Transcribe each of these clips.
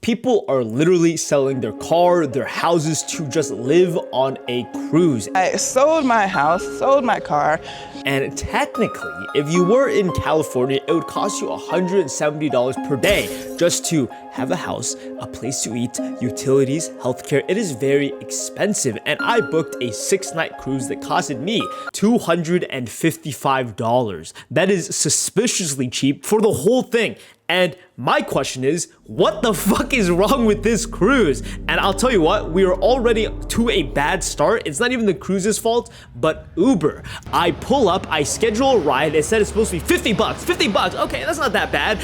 People are literally selling their car, their houses to just live on a cruise. I sold my house, sold my car. And technically, if you were in California, it would cost you $170 per day just to have a house, a place to eat, utilities, healthcare. It is very expensive. And I booked a 6-night cruise that costed me $255. That is suspiciously cheap for the whole thing. And my question is, what the fuck is wrong with this cruise? And I'll tell you what, we are already to a bad start. It's not even the cruise's fault, but Uber. I pull up, I schedule a ride. It said it's supposed to be 50 bucks. 50 bucks. Okay, that's not that bad.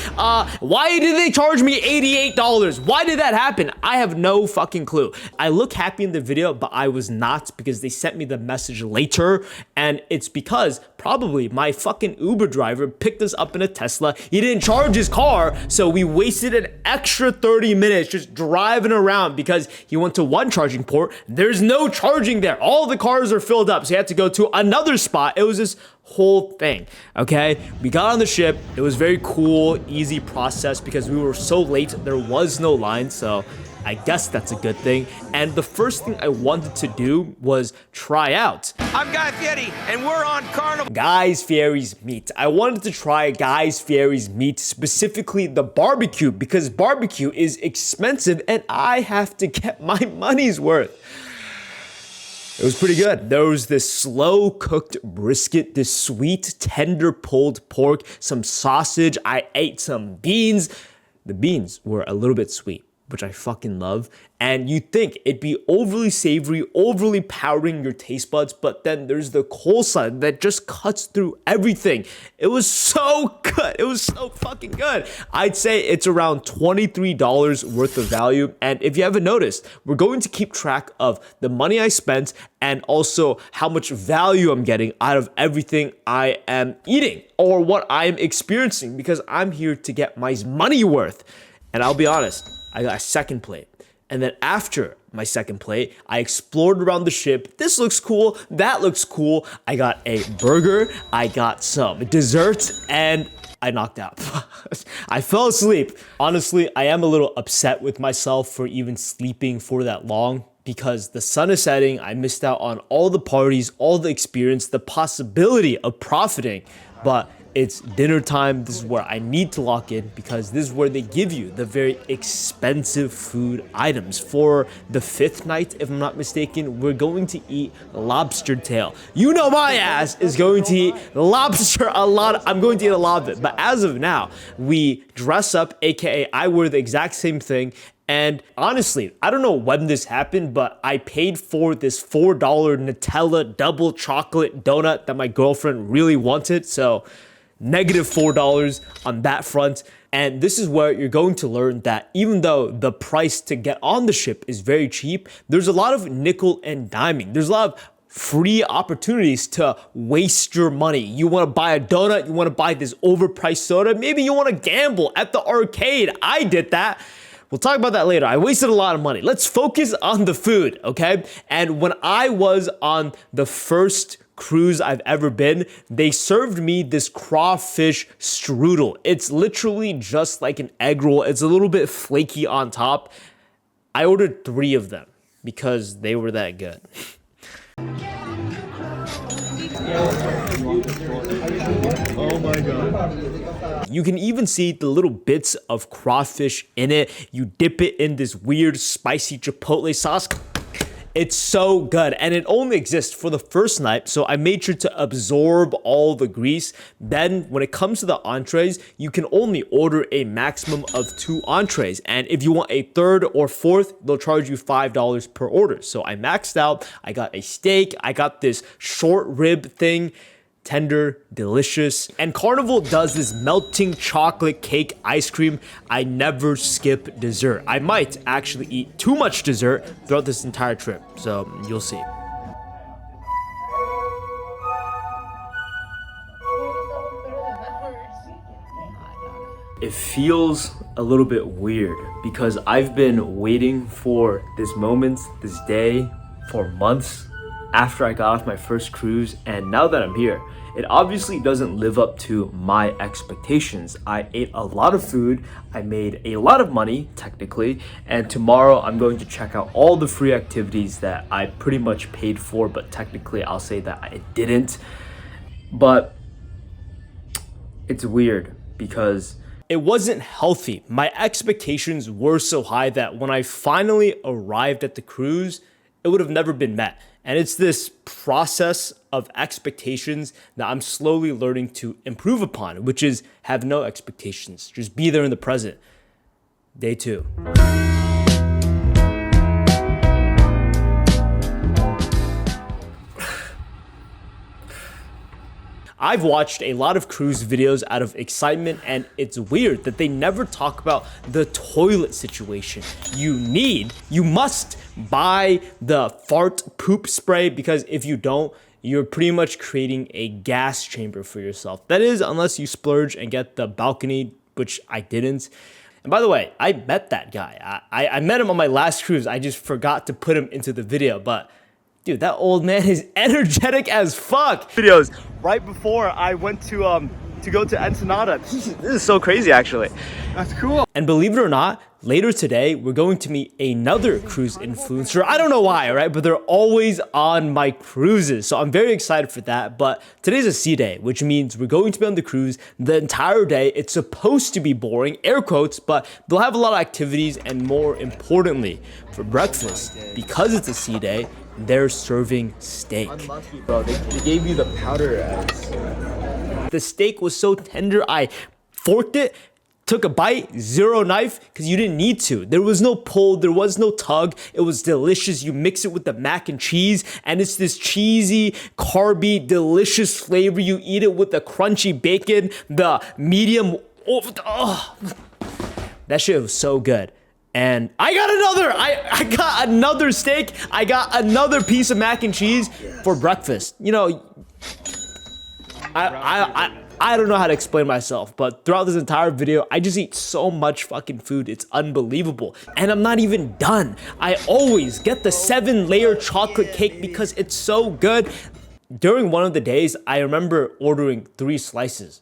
Why did they charge me $88? Why did that happen? I have no fucking clue. I look happy in the video, but I was not, because they sent me the message later. And it's because probably my fucking Uber driver picked us up in a Tesla. He didn't charge his car. So we wasted an extra 30 minutes just driving around because he went to one charging port. There's no charging there. All the cars are filled up. So he had to go to another spot. It was this whole thing. Okay. We got on the ship. It was very cool, easy process because we were so late. There was no line. So I guess that's a good thing. And the first thing I wanted to do was try out. I'm Guy Fieri, and we're on Carnival. Guy Fieri's meat. I wanted to try Guy Fieri's meat, specifically the barbecue, because barbecue is expensive and I have to get my money's worth. It was pretty good. There was this slow cooked brisket, this sweet, tender pulled pork, some sausage. I ate some beans. The beans were a little bit sweet, which I fucking love. And you think it'd be overly savory, overly powering your taste buds, but then there's the coleslaw that just cuts through everything. It was so good. It was so fucking good. I'd say it's around $23 worth of value. And if you haven't noticed, we're going to keep track of the money I spent and also how much value I'm getting out of everything I am eating or what I'm experiencing, because I'm here to get my money worth. And I'll be honest, I got a second plate. And then after my second plate, I explored around the ship. This looks cool. That looks cool. I got a burger. I got some desserts, and I knocked out. I fell asleep. Honestly, I am a little upset with myself for even sleeping for that long, because the sun is setting. I missed out on all the parties, all the experience, the possibility of profiting. But it's dinner time. This is where I need to lock in, because this is where they give you the very expensive food items. For the 5th night, if I'm not mistaken, we're going to eat lobster tail. You know my ass is going to eat lobster a lot. I'm going to eat a lot of it. But as of now, we dress up, aka I wear the exact same thing. And honestly, I don't know when this happened, but I paid for this $4 Nutella double chocolate donut that my girlfriend really wanted. So negative $4 on that front. And this is where you're going to learn that even though the price to get on the ship is very cheap, there's a lot of nickel and diming. There's a lot of free opportunities to waste your money. You want to buy a donut, you want to buy this overpriced soda, maybe you want to gamble at the arcade. I did that. We'll talk about that later. I wasted a lot of money. Let's focus on the food, okay? And when I was on the first cruise I've ever been, they served me this crawfish strudel. It's literally just like an egg roll. It's a little bit flaky on top. I ordered 3 of them because they were that good. Oh my god. You can even see the little bits of crawfish in it. You dip it in this weird spicy chipotle sauce. It's so good, and it only exists for the first night, so I made sure to absorb all the grease. Then when it comes to the entrees, you can only order a maximum of 2 entrees, and if you want a 3rd or 4th, they'll charge you $5 per order. So I maxed out. I got a steak. I got this short rib thing. Tender, delicious. And Carnival does this melting chocolate cake ice cream. I never skip dessert. I might actually eat too much dessert throughout this entire trip, so you'll see. It feels a little bit weird because I've been waiting for this moment, this day, for months. after I got off my first cruise, and now that I'm here, it obviously doesn't live up to my expectations. I ate a lot of food, I made a lot of money, technically, and tomorrow I'm going to check out all the free activities that I pretty much paid for, but technically I'll say that I didn't. But it's weird because it wasn't healthy. My expectations were so high that when I finally arrived at the cruise, it would have never been met. And it's this process of expectations that I'm slowly learning to improve upon, which is have no expectations. Just be there in the present. Day 2. I've watched a lot of cruise videos out of excitement, and it's weird that they never talk about the toilet situation. You must buy the fart poop spray, because if you don't, you're pretty much creating a gas chamber for yourself. That is, unless you splurge and get the balcony, which I didn't. And by the way, I met that guy. I met him on my last cruise. I just forgot to put him into the video, but dude, that old man is energetic as fuck. Videos right before I went to go to Ensenada. This is so crazy, actually. That's cool. And believe it or not, later today, we're going to meet another cruise influencer. I don't know why, right? But they're always on my cruises. So I'm very excited for that. But today's a sea day, which means we're going to be on the cruise the entire day. It's supposed to be boring, air quotes, but they'll have a lot of activities. And more importantly, for breakfast, because it's a sea day, they're serving steak. Unlucky, bro. They gave you the powder eggs. The steak was so tender, I forked it, took a bite, zero knife, because you didn't need to. There was no pull, there was no tug. It was delicious. You mix it with the mac and cheese, and it's this cheesy, carby, delicious flavor. You eat it with the crunchy bacon, the medium. Oh, that shit was so good. And I got another steak. I got another piece of mac and cheese for breakfast. You know, I don't know how to explain myself, but throughout this entire video, I just eat so much fucking food. It's unbelievable. And I'm not even done. I always get the 7-layer chocolate cake because it's so good. During one of the days, I remember ordering 3 slices.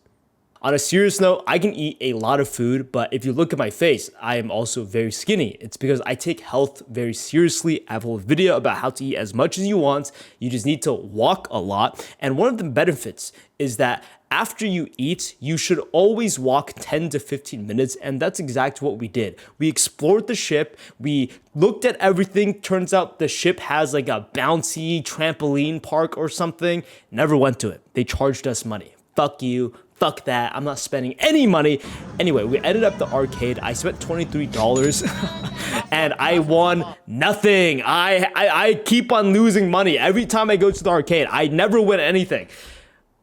On a serious note, I can eat a lot of food, but if you look at my face, I am also very skinny. It's because I take health very seriously. I have a whole video about how to eat as much as you want. You just need to walk a lot. And one of the benefits is that after you eat, you should always walk 10 to 15 minutes, and that's exactly what we did. We explored the ship, we looked at everything. Turns out the ship has like a bouncy trampoline park or something. Never went to it. They charged us money. Fuck you. Fuck that, I'm not spending any money. Anyway, we ended up the arcade. I spent $23 and I won nothing. I keep on losing money. Every time I go to the arcade, I never win anything.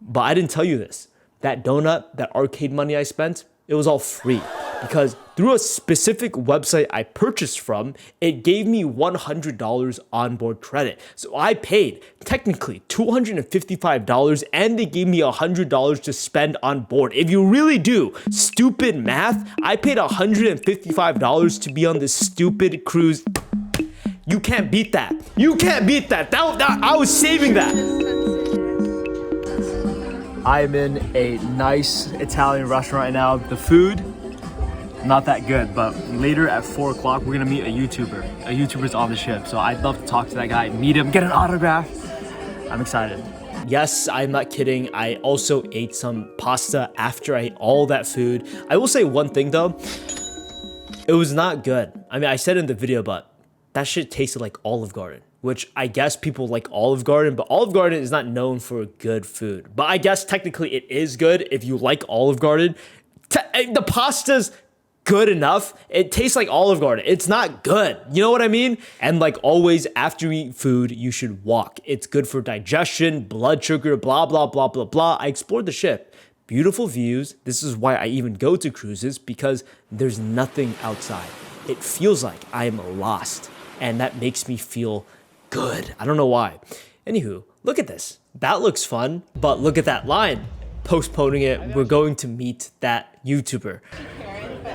But I didn't tell you this. That donut, that arcade money I spent, it was all free. Because through a specific website I purchased from, it gave me $100 onboard credit. So I paid technically $255 and they gave me $100 to spend on board. If you really do stupid math, I paid $155 to be on this stupid cruise. You can't beat that. You can't beat that. I was saving that. I'm in a nice Italian restaurant right now. The food, not that good, but later at 4 o'clock, we're gonna meet a YouTuber. A YouTuber's on the ship, so I'd love to talk to that guy, meet him, get an autograph. I'm excited. Yes, I'm not kidding. I also ate some pasta after I ate all that food. I will say one thing though, it was not good. I mean, I said in the video, but that shit tasted like Olive Garden, which I guess people like Olive Garden, but Olive Garden is not known for good food. But I guess technically it is good if you like Olive Garden. The pasta's good enough. It tastes like Olive Garden. It's not good. You know what I mean? And like always, after you eat food, you should walk. It's good for digestion, blood sugar, blah, blah, blah, blah, blah. I explored the ship. Beautiful views. This is why I even go to cruises, because there's nothing outside. It feels like I am lost, and that makes me feel good. I don't know why. Anywho, look at this. That looks fun, but look at that line. Postponing it. We're going to meet that YouTuber.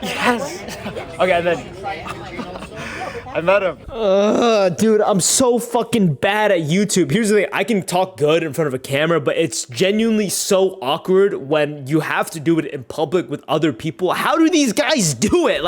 Yes. Okay, then. I met him. Dude, I'm so fucking bad at YouTube. Here's the thing, I can talk good in front of a camera, but it's genuinely so awkward when you have to do it in public with other people. How do these guys do it?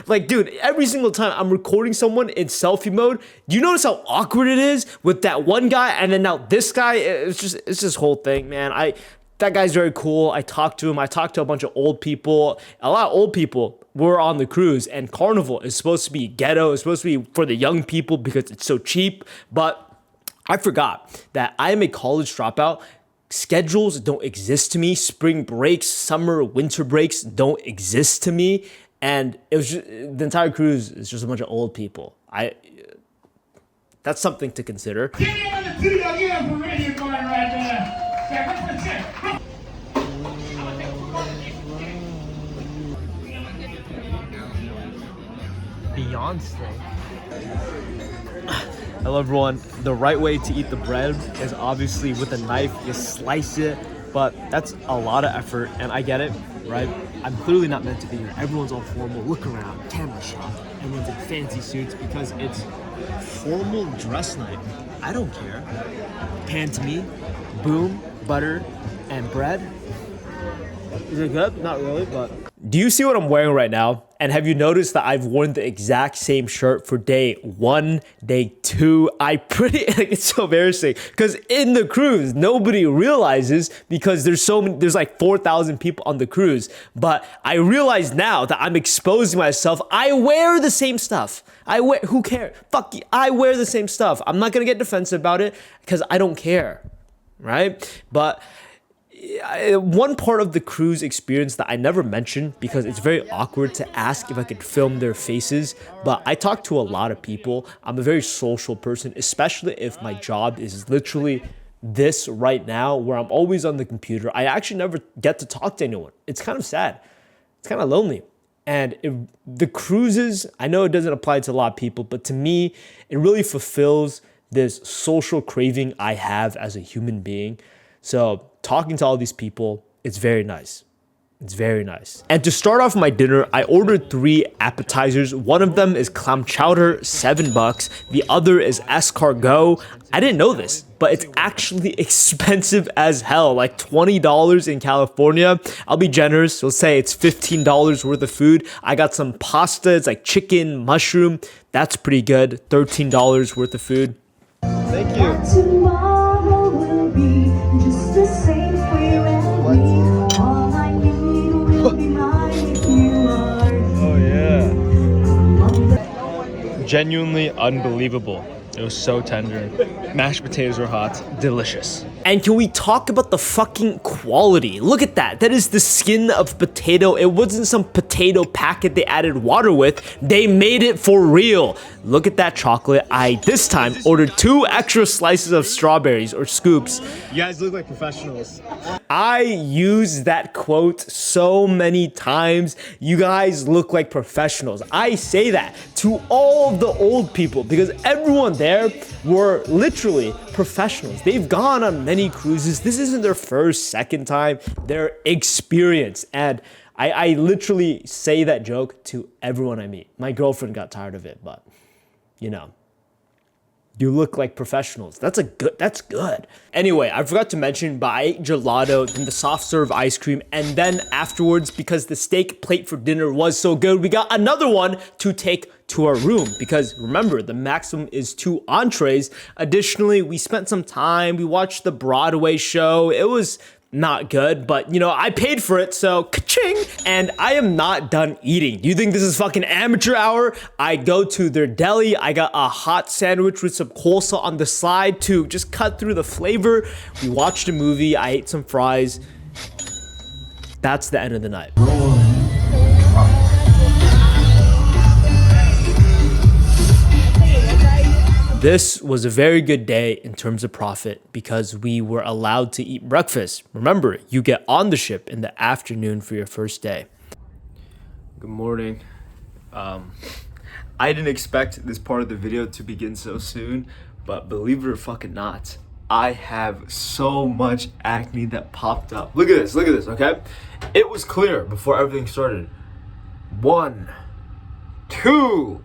Like, dude, every single time I'm recording someone in selfie mode, do you notice how awkward it is with that one guy and then now this guy? It's this whole thing, man. That guy's very cool. I talked to him. I talked to a bunch of old people. A lot of old people were on the cruise, and Carnival is supposed to be ghetto. It's supposed to be for the young people because it's so cheap. But I forgot that I am a college dropout. Schedules don't exist to me. Spring breaks, summer, winter breaks don't exist to me. And it was just, the entire cruise is just a bunch of old people. That's something to consider. Beyonce. Hello everyone. The right way to eat the bread is obviously with a knife. You slice it, but that's a lot of effort, and I get it, right? I'm clearly not meant to be here. Everyone's all formal. Look around, camera shot. Everyone's in fancy suits because it's formal dress night. I don't care. Pan to me, boom, butter, and bread. Is it good? Not really, but... Do you see what I'm wearing right now? And have you noticed that I've worn the exact same shirt for day 1, day 2? It's so embarrassing because in the cruise, nobody realizes because there's like 4,000 people on the cruise. But I realize now that I'm exposing myself. I wear the same stuff. Who cares? Fuck you. I wear the same stuff. I'm not going to get defensive about it because I don't care, right? But one part of the cruise experience that I never mentioned because it's very awkward to ask if I could film their faces, but I talk to a lot of people. I'm a very social person, especially if my job is literally this right now where I'm always on the computer. I actually never get to talk to anyone. It's kind of sad. It's kind of lonely. And the cruises, I know it doesn't apply to a lot of people, but to me, it really fulfills this social craving I have as a human being. So talking to all these people, it's very nice. It's very nice. And to start off my dinner, I ordered 3 appetizers. One of them is clam chowder, $7. The other is escargot. I didn't know this, but it's actually expensive as hell, like $20 in California. I'll be generous. We'll say it's $15 worth of food. I got some pasta. It's like chicken, mushroom. That's pretty good. $13 worth of food. Thank you. Tomorrow will be just the same way and me. All I need will be mine if you are. Oh yeah. Genuinely unbelievable. It was so tender. Mashed potatoes were hot. Delicious. And can we talk about the fucking quality? Look at that. That is the skin of potato. It wasn't some potato packet they added water with. They made it for real. Look at that chocolate. I, this time, ordered 2 extra slices of strawberries or scoops. You guys look like professionals. I use that quote so many times. You guys look like professionals. I say that to all the old people because everyone there were literally professionals. They've gone on many cruises. This isn't their first, second time. They're experienced. And I literally say that joke to everyone I meet. My girlfriend got tired of it, but you know. You look like professionals. That's good. Anyway, I forgot to mention, but I ate gelato, then the soft serve ice cream, and then afterwards, because the steak plate for dinner was so good, we got another one to take to our room. Because remember, the maximum is 2 entrees. Additionally, we spent some time, we watched the Broadway show. It was not good, but you know, I paid for it, so ka-ching! And I am not done eating. Do you think this is fucking amateur hour? I go to their deli, I got a hot sandwich with some coleslaw on the side to just cut through the flavor. We watched a movie, I ate some fries. That's the end of the night. This was a very good day in terms of profit because we were allowed to eat breakfast. Remember, you get on the ship in the afternoon for your first day. Good morning. I didn't expect this part of the video to begin so soon, but believe it or fucking not, I have so much acne that popped up. Look at this, okay? It was clear before everything started. 1, 2,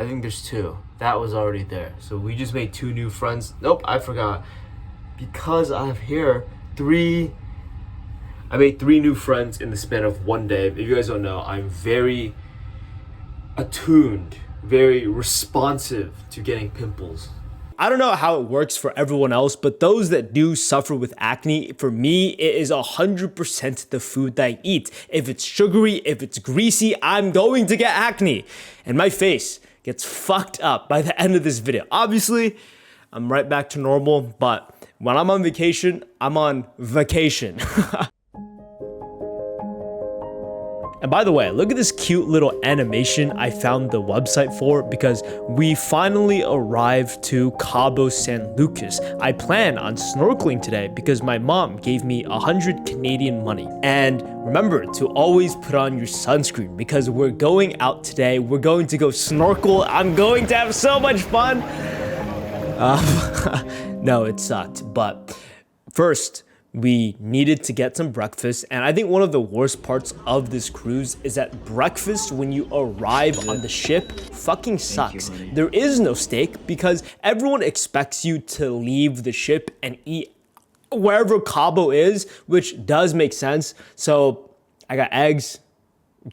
I think there's 2. That was already there. So we just made 2 new friends. Nope, I forgot. Because I have here 3. I made 3 new friends in the span of 1 day. If you guys don't know, I'm very attuned, very responsive to getting pimples. I don't know how it works for everyone else, but those that do suffer with acne, for me, it is 100% the food that I eat. If it's sugary, if it's greasy, I'm going to get acne. And my face gets fucked up by the end of this video. Obviously, I'm right back to normal, but when I'm on vacation, I'm on vacation. And by the way, look at this cute little animation I found the website for, because we finally arrived to Cabo San Lucas. I plan on snorkeling today because my mom gave me 100 Canadian money. And remember to always put on your sunscreen because we're going out today. We're going to go snorkel. I'm going to have so much fun. No, it sucked. But first, we needed to get some breakfast, and I think one of the worst parts of this cruise is that breakfast when you arrive on the ship fucking sucks. There is no steak because everyone expects you to leave the ship and eat wherever Cabo is, which does make sense. So I got eggs.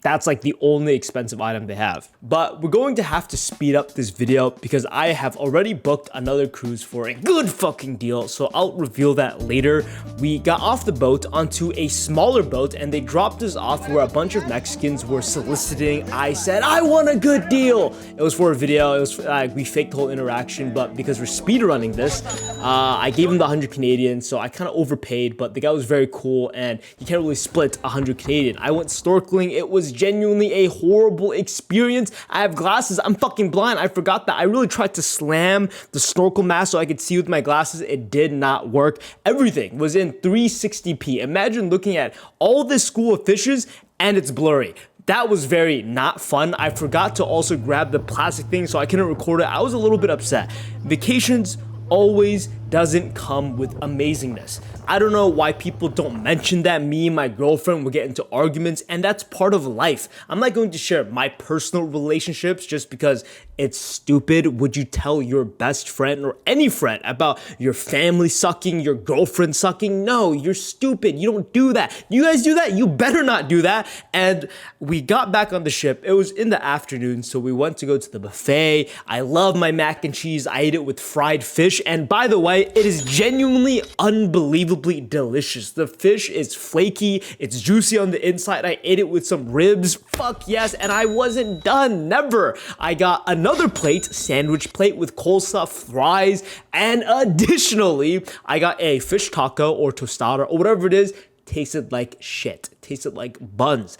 That's like the only expensive item they have. But we're going to have to speed up this video because I have already booked another cruise for a good fucking deal. So I'll reveal that later. We got off the boat onto a smaller boat and they dropped us off where a bunch of Mexicans were soliciting. I said, I want a good deal. It was for a video. It was we faked the whole interaction, but because we're speed running this, I gave him the 100 Canadian. So I kind of overpaid, but the guy was very cool and you can't really split 100 Canadian. I went snorkeling. It was genuinely a horrible experience. I have glasses. I'm fucking blind. I forgot that. I really tried to slam the snorkel mask so I could see with my glasses. It did not work. Everything was in 360p. Imagine looking at all this school of fishes and it's blurry. That was very not fun. I forgot to also grab the plastic thing so I couldn't record it. I was a little bit upset. Vacations always doesn't come with amazingness. I don't know why people don't mention that me and my girlfriend will get into arguments, and that's part of life. I'm not going to share my personal relationships just because it's stupid. Would you tell your best friend or any friend about your family sucking, your girlfriend sucking? No, you're stupid. You don't do that. You guys do that? You better not do that. And we got back on the ship. It was in the afternoon, so we went to go to the buffet. I love my mac and cheese. I ate it with fried fish, and by the way, it is genuinely unbelievably delicious. The fish is flaky, it's juicy on the inside. I ate it with some ribs. Fuck yes, and I wasn't done. Never. I got another plate, sandwich plate with coleslaw, fries, and additionally, I got a fish taco or tostada or whatever it is. Tasted like shit. Tasted like buns.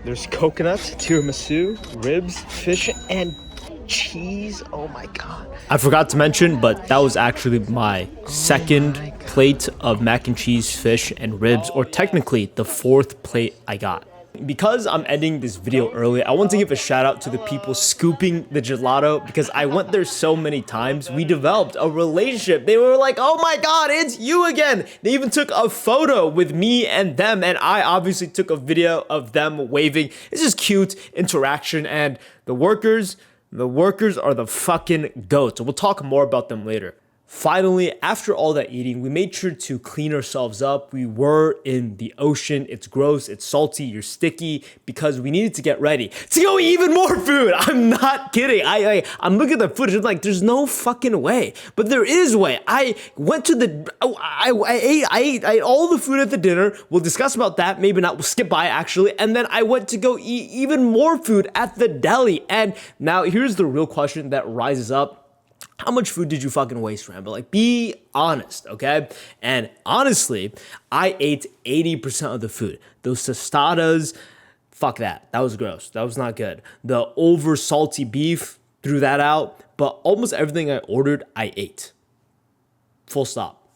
There's coconuts, tiramisu, ribs, fish, and cheese. Oh my god. I forgot to mention, but that was actually my second plate of mac and cheese, fish, and ribs, or technically the 4th plate I got. Because I'm ending this video early, I want to give a shout out to the people scooping the gelato because I went there so many times. We developed a relationship. They were like, oh my god, it's you again. They even took a photo with me and them, and I obviously took a video of them waving. It's just cute interaction, and the workers are the fucking goats. We'll talk more about them later. Finally, after all that eating, we made sure to clean ourselves up. We were in the ocean. It's gross, it's salty, you're sticky, because we needed to get ready to go eat even more food. I'm not kidding. I'm looking at the footage, I'm like, there's no fucking way. But there is way. I went to the, I ate all the food at the dinner. We'll discuss about that. Maybe not. We'll skip by actually. And then I went to go eat even more food at the deli. And now here's the real question that rises up. How much food did you fucking waste, Rambo? Like, be honest, okay? And honestly, I ate 80% of the food. Those tostadas, fuck that. That was gross. That was not good. The over salty beef, threw that out. But almost everything I ordered, I ate. Full stop.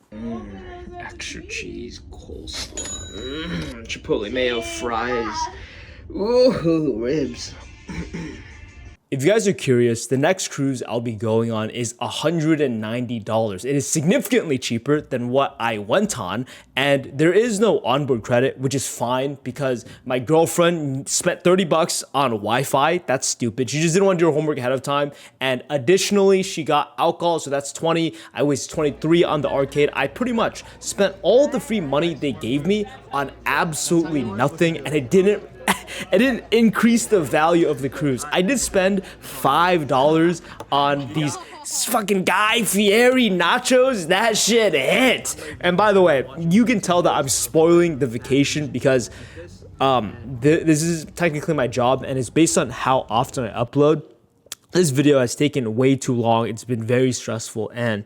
Extra cheese, coleslaw, chipotle mayo, fries. Ooh, ribs. If you guys are curious, the next cruise I'll be going on is $190. It is significantly cheaper than what I went on, and there is no onboard credit, which is fine because my girlfriend spent 30 bucks on Wi-Fi. That's stupid. She just didn't want to do her homework ahead of time. And additionally, she got alcohol, so that's 20. I wasted 23 on the arcade. I pretty much spent all the free money they gave me on absolutely nothing, and it didn't increase the value of the cruise. I did spend $5 on these fucking Guy Fieri nachos. That shit hit. And by the way, you can tell that I'm spoiling the vacation because this is technically my job and it's based on how often I upload. This video has taken way too long. It's been very stressful, and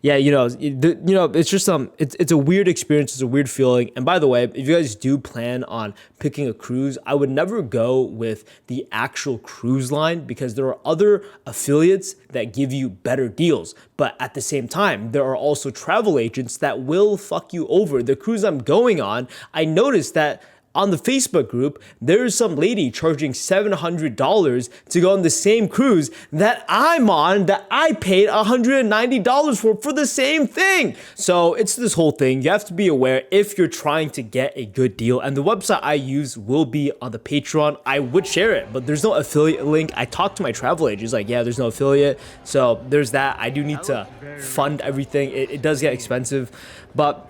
yeah, it's just it's a weird experience. It's a weird feeling. And by the way, if you guys do plan on picking a cruise, I would never go with the actual cruise line because there are other affiliates that give you better deals. But at the same time, there are also travel agents that will fuck you over. The cruise I'm going on, I noticed that on the Facebook group, there's some lady charging $700 to go on the same cruise that I'm on, that I paid $190 for the same thing. So it's this whole thing. You have to be aware if you're trying to get a good deal. And the website I use will be on the Patreon. I would share it, but there's no affiliate link. I talked to my travel agent. He's like, yeah, there's no affiliate. So there's that. I do need to fund everything. It does get expensive, but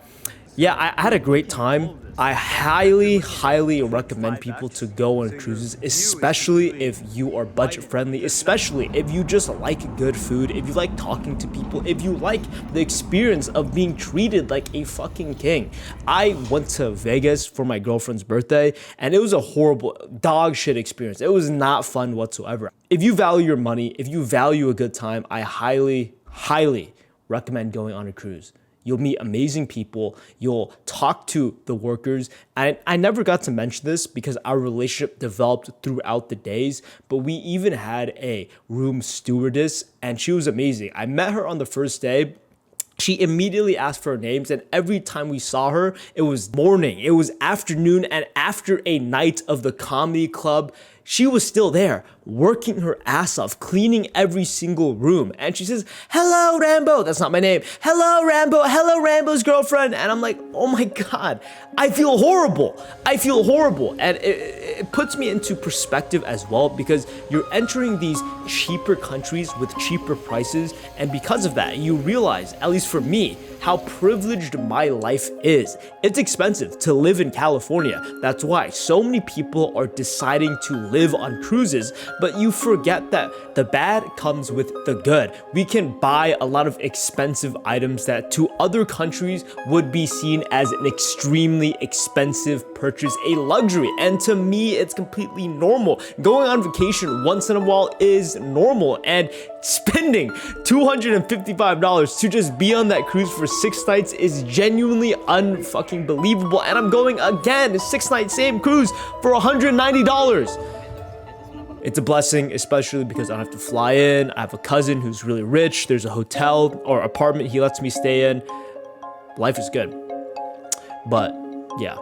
yeah, I had a great time. I highly recommend people to go on cruises, especially if you are budget friendly, especially if you just like good food, if you like talking to people, if you like the experience of being treated like a fucking king. I went to Vegas for my girlfriend's birthday and it was a horrible dog shit experience. It was not fun whatsoever. If you value your money, if you value a good time, I highly recommend going on a cruise. You'll meet amazing people. You'll talk to the workers. And I never got to mention this because our relationship developed throughout the days, but we even had a room stewardess and she was amazing. I met her on the first day. She immediately asked for our names, and every time we saw her, it was morning, it was afternoon, and after a night of the comedy club, she was still there, working her ass off, cleaning every single room. And she says, hello, Rambo. That's not my name. Hello, Rambo. Hello, Rambo's girlfriend. And I'm like, oh my God, I feel horrible. I feel horrible. And it puts me into perspective as well because you're entering these cheaper countries with cheaper prices. And because of that, you realize, at least for me, how privileged my life is. It's expensive to live in California. That's why so many people are deciding to live on cruises, but you forget that the bad comes with the good. We can buy a lot of expensive items that to other countries would be seen as an extremely expensive purchase, a luxury. And to me, it's completely normal. Going on vacation once in a while is normal, and spending $255 to just be on that cruise for 6 nights is genuinely unfucking believable. And I'm going again, 6 nights, same cruise for $190. It's a blessing, especially because I don't have to fly in. I have a cousin who's really rich. There's a hotel or apartment he lets me stay in. Life is good. But yeah.